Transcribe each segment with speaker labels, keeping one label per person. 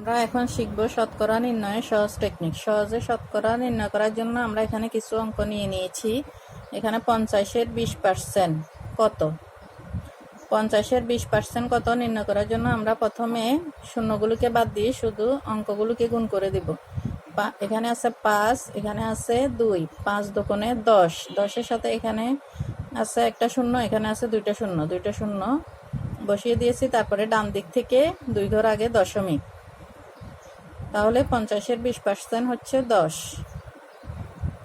Speaker 1: আমরা এখন শিখব শতকরা নির্ণয়ের সহজ টেকনিক। সহজে শতকরা নির্ণয় করার জন্য আমরা এখানে কিছু অঙ্ক নিয়ে নিয়েছি। এখানে 50-এর 20% কত, 50-এর 20% কত নির্ণয় করার জন্য আমরা প্রথমে শূন্যগুলোকে বাদ দিয়ে শুধু অঙ্কগুলোকে গুণ করে দিব। এখানে আছে 5, এখানে আছে 2, 5 দুগুণে 10, 10-এর সাথে এখানে আছে একটা শূন্য, এখানে আছে দুইটা শূন্য বসিয়ে দিয়েছি। তারপরে ডান দিক থেকে 2 ঘর আগে দশমিক, তাহলে 50-এর 20% হচ্ছে 10।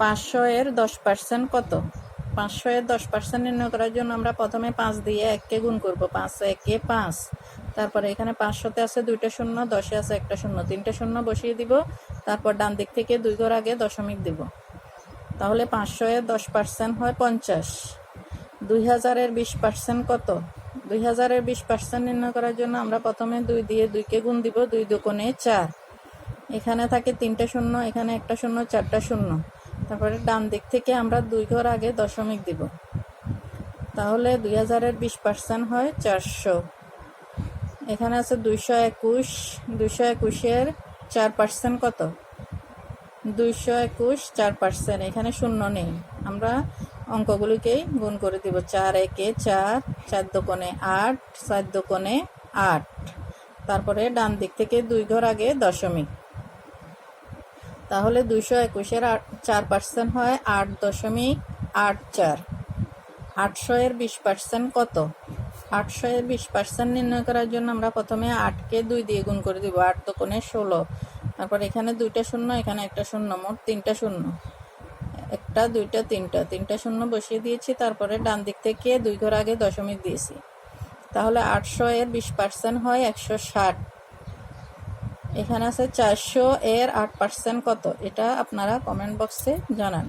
Speaker 1: 500-এর 10% কত, 500-এর 10% নির্ণয় করার জন্য আমরা প্রথমে 5 দিয়ে 1কে গুণ করব। 5 1 5, তারপরে এখানে 500-তে আছে দুইটা শূন্য, 10-এ আছে একটা শূন্য, তিনটা শূন্য বসিয়ে দিব। তারপর ডান দিক থেকে 2 ঘর আগে দশমিক দিব, তাহলে 500-এর 10% হয় 50। 2000-এর 20% কত, 2000-এর 20% নির্ণয় করার জন্য আমরা প্রথমে 2 দিয়ে 2কে গুণ দিব, 2 দুগুণে 4, এখানে থাকে তিনটা শূন্য, এখানে একটা শূন্য, চারটা শূন্য, তারপরে ডান দিক থেকে আমরা 2 ঘর আগে দশমিক দিব, তাহলে 2000-এর 20% হয় 400। এখানে আছে 221, 221-এর 4% কত, 221 4%, এখানে শূন্য নেই, আমরা অঙ্কগুলিকেই গুণ করে দিব। 4 1 4, 4 দুগুণে 8, 4 দুগুণে 8, তারপরে ডান দিক থেকে 2 ঘর আগে দশমিক, তাহলে 221-এর 4% হয় 8.84। 800-এর 20% কত, 800-এর 20% নির্ণয় করার জন্য আমরা প্রথমে 8কে 2 দিয়ে গুণ করে দিব, 8 দুগুণে 16, তারপর এখানে দুইটা শূন্য, এখানে একটা শূন্য, মোট তিনটা শূন্য, একটা দুইটা তিনটা শূন্য বসিয়ে দিয়েছি। তারপরে ডান দিক থেকে 2 ঘর আগে দশমিক দিয়েছি, তাহলে 800-এর 20% হয় 160। এখানে আছে 400-এর 8% কত, এটা আপনারা কমেন্ট বক্সে জানান।